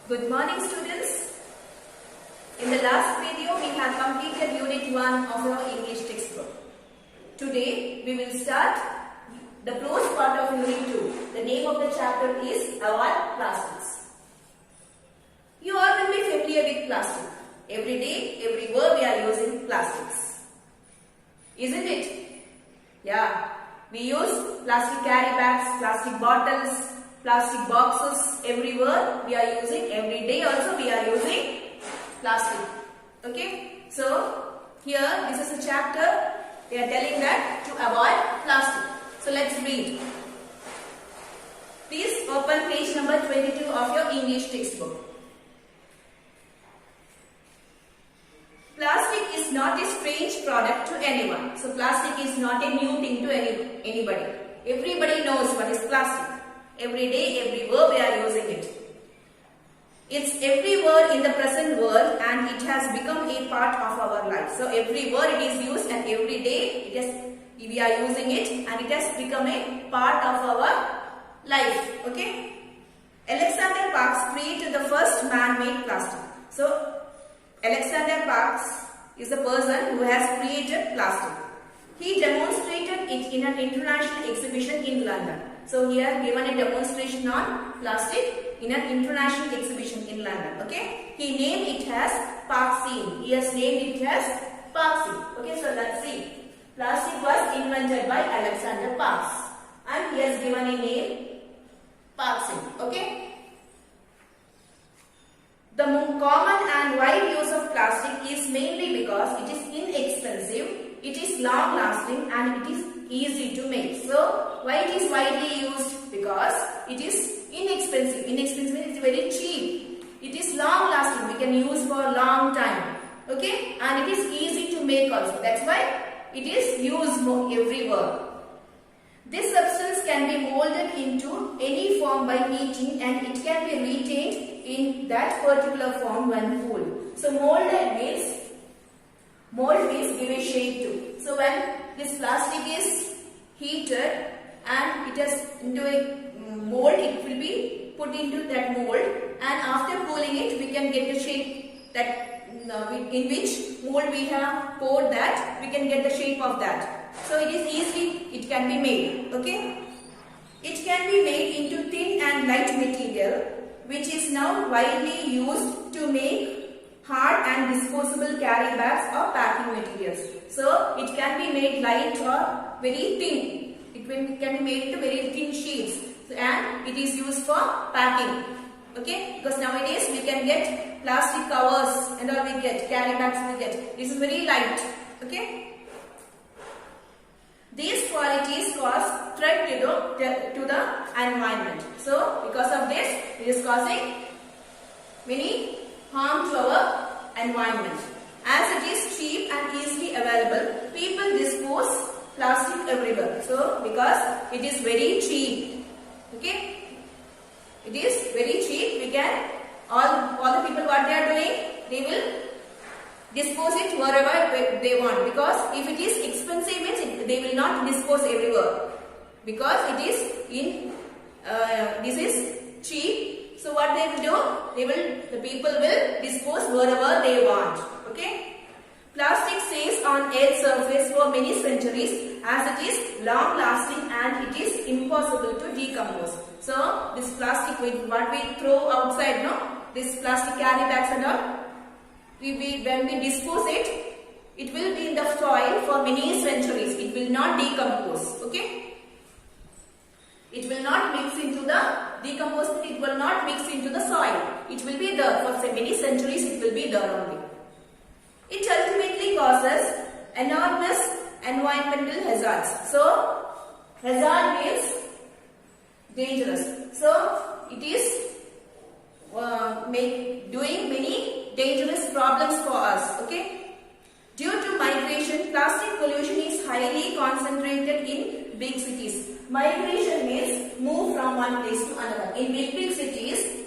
Good morning, students. In the last video, we have completed Unit 1 of our English textbook. Today, we will start the close part of Unit 2. The name of the chapter is Avoid Plastics. You all will be familiar with plastic. Every day, everywhere we are using plastics. Isn't it? Yeah. We use plastic carry bags, plastic bottles, plastic boxes everywhere we are using. Every day also we are using plastic. Okay. So here this is a chapter. They are telling that to avoid plastic. So let's read. Please open page number 22 of your English textbook. Plastic is not a strange product to anyone. So plastic is not a new thing to anybody. Everybody knows what is plastic. Every day, everywhere we are using it. It's everywhere in the present world and it has become a part of our life. So everywhere it is used and every day we are using it and it has become a part of our life. Okay. Alexander Parks created the first man-made plastic. So Alexander Parks is the person who has created plastic. He demonstrated it in an international exhibition in London. So he has given a demonstration on plastic in an international exhibition in London. Okay. He named it as Parksine. He has named it as Parksine. Okay. So let's see. Plastic was invented by Alexander Parks and he has given a name Parksine. Okay. The common and wide use of plastic is mainly because it is inexpensive, it is long lasting and it is easy to make. So why it is widely used? Because it is inexpensive. Inexpensive means very cheap. It is long lasting. We can use for a long time. Okay, and it is easy to make also. That's why it is used everywhere. This substance can be molded into any form by heating and it can be retained in that particular form when cooled. So mold means give a shape to. So when this plastic is heated and it is into a mold, it will be put into that mold and after cooling it we can get the shape that in which mold we have poured that, we can get the shape of that. So it is easy, it can be made. Okay. It can be made into thin and light material which is now widely used to make hard and disposable carry bags or packing materials. So it can be made light or very thin. It can be made into very thin sheets and it is used for packing. Okay, because nowadays we can get plastic covers and all we get, carry bags we get. This is very light. Okay. These qualities cause threat to the environment. So because of this, it is causing many harm to our environment. As it is cheap and easily available, people dispose plastic everywhere. So because it is very cheap. Okay. It is very cheap. We can, all the people what they are doing, they will dispose it wherever they want, because if it is expensive means they will not dispose everywhere, because it is in this is cheap. So what they will do, the people will dispose wherever they want. Okay. Plastic stays on Earth's surface for many centuries as it is long lasting and it is impossible to decompose. So this plastic what we throw outside, no, this plastic carry bags and all, when we dispose it, it will be in the soil for many centuries. It will not decompose. Okay. It will not mix into the decomposed. It will not mix into the soil. It will be there for many centuries. It will be there only. It ultimately causes enormous environmental hazards. So hazard means dangerous. So it is doing many dangerous problems for us. Okay. Due to migration, plastic pollution is highly concentrated in big cities. Migration means move from one place to another. In big cities,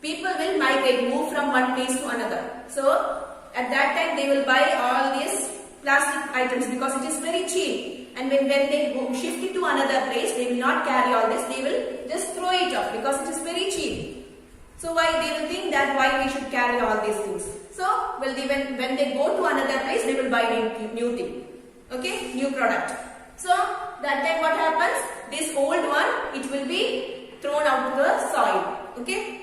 people will migrate, move from one place to another. So at that time they will buy all these plastic items because it is very cheap. And when they shift it to another place, they will not carry all this. They will just throw it off because it is very cheap. So why they will think that why we should carry all these things. So when they go to another place, they will buy new thing. Okay, new product. So that time what happens? This old one, it will be thrown out to the soil. Okay.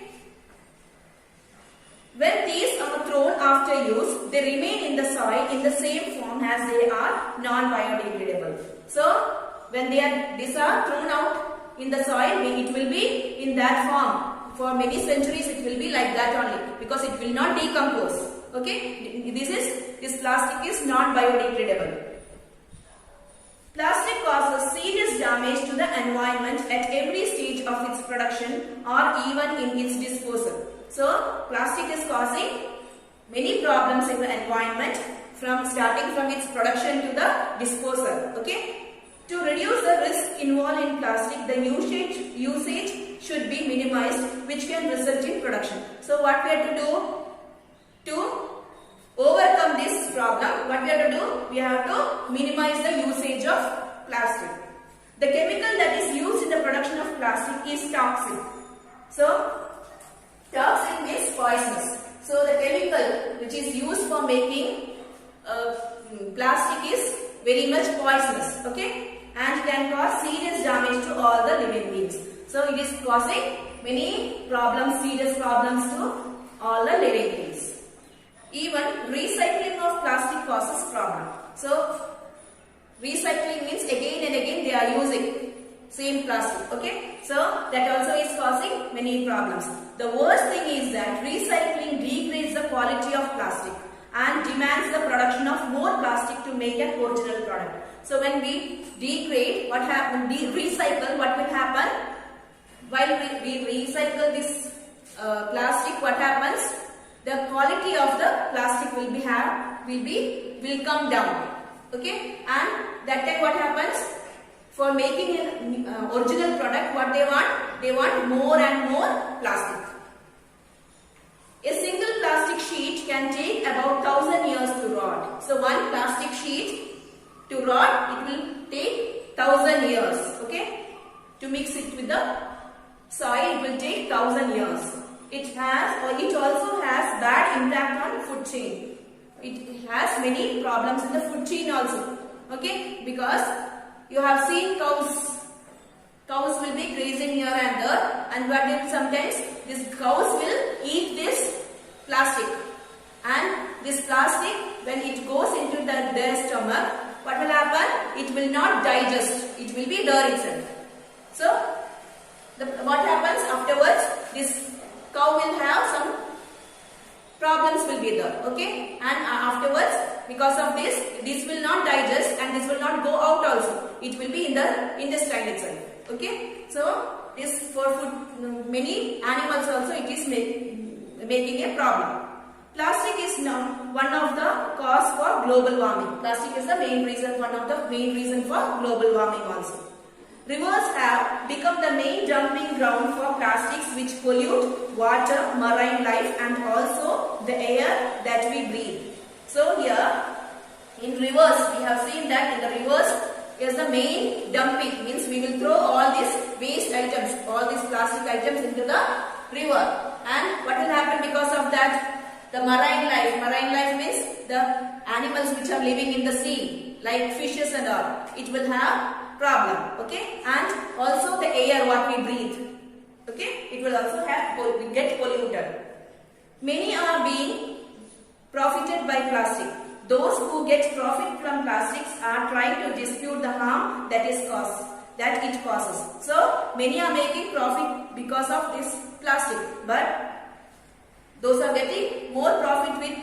When these are thrown after use, they remain in the soil in the same form as they are non-biodegradable. So when these are thrown out in the soil, it will be in that form. For many centuries, it will be like that only because it will not decompose. Okay, this plastic is non-biodegradable. Plastic causes serious damage to the environment at every stage of its production or even in its disposal. So, plastic is causing many problems in the environment starting from its production to the disposal. Okay. To reduce the risk involved in plastic, the usage should be minimized, which can result in production. So, what we have to do to overcome this problem? What we have to do? We have to minimize the usage of plastic. The chemical that is used in the production of plastic is toxic. So, toxic means poisonous. So, the chemical which is used for making plastic is very much poisonous. Okay. And can cause serious damage to all the living beings. So it is causing many problems, serious problems to all the living beings. Even recycling of plastic causes problem. So recycling means again and again they are using same plastic. Okay, so that also is causing many problems. The worst thing is that recycling degrades the quality of plastic and demands the production of more plastic to make an original product. So when we degrade, what happens? Recycle, what will happen? While we recycle this plastic, what happens? The quality of the plastic will come down. Okay, and that time what happens? For making an original product, what they want? They want more and more plastic. A single plastic sheet can take about 1,000 years to rot. So one plastic sheet to rot, it will take 1,000 years. Okay, to mix it with the soil, it will take 1,000 years. It also has bad impact on food chain. It has many problems in the food chain also. Okay, because you have seen cows. Cows will be grazing here and there, and what will sometimes these cows will eat this plastic, and this plastic, when it goes into their stomach, what will happen? It will not digest. It will be there itself. So what happens afterwards? This cow will have some problems will be there. Okay, and afterwards, because of this will not digest and this will not go out also. It will be in the intestine itself. Okay, so this for food, many animals also it is making a problem. Plastic is now one of the cause for global warming. Plastic is the main reason, one of the main reason for global warming also. Rivers have become the main dumping ground for plastics which pollute water, marine life and also the air that we breathe. So here in rivers, we have seen that in the rivers is the main dumping, means we will throw all these waste items, all these plastic items into the river. And what will happen because of that? The marine life means the animals which are living in the sea, like fishes and all, it will have problem. Okay, and also the air what we breathe. Okay, it will also get polluted. Many are being profited by plastic. Those who get profit from plastics are trying to dispute the harm that it causes. So many are making profit because of this plastic, but those are getting more profit with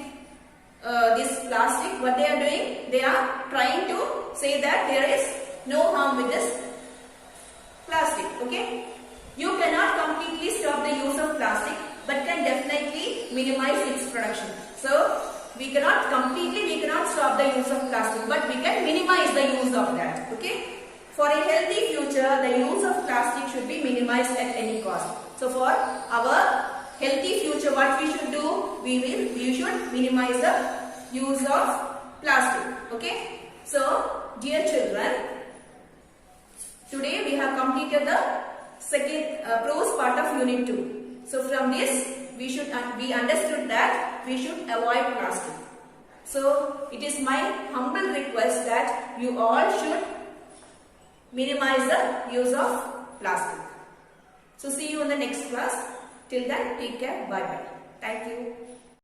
this plastic. What they are doing? They are trying to say that there is no harm with this plastic. Okay, you cannot completely stop the use of plastic, but can definitely minimize its production. So we cannot stop the use of plastic, but we can minimize the use of that. Okay, for a healthy future, the use of plastic should be minimized at any cost. So for our healthy future, what we should do? We should minimize the use of plastic. Okay. So, dear children, today we have completed the second prose part of Unit 2. So from this we understood that we should avoid plastic. So it is my humble request that you all should minimize the use of plastic. So see you in the next class. Till then, take care. Bye bye. Thank you.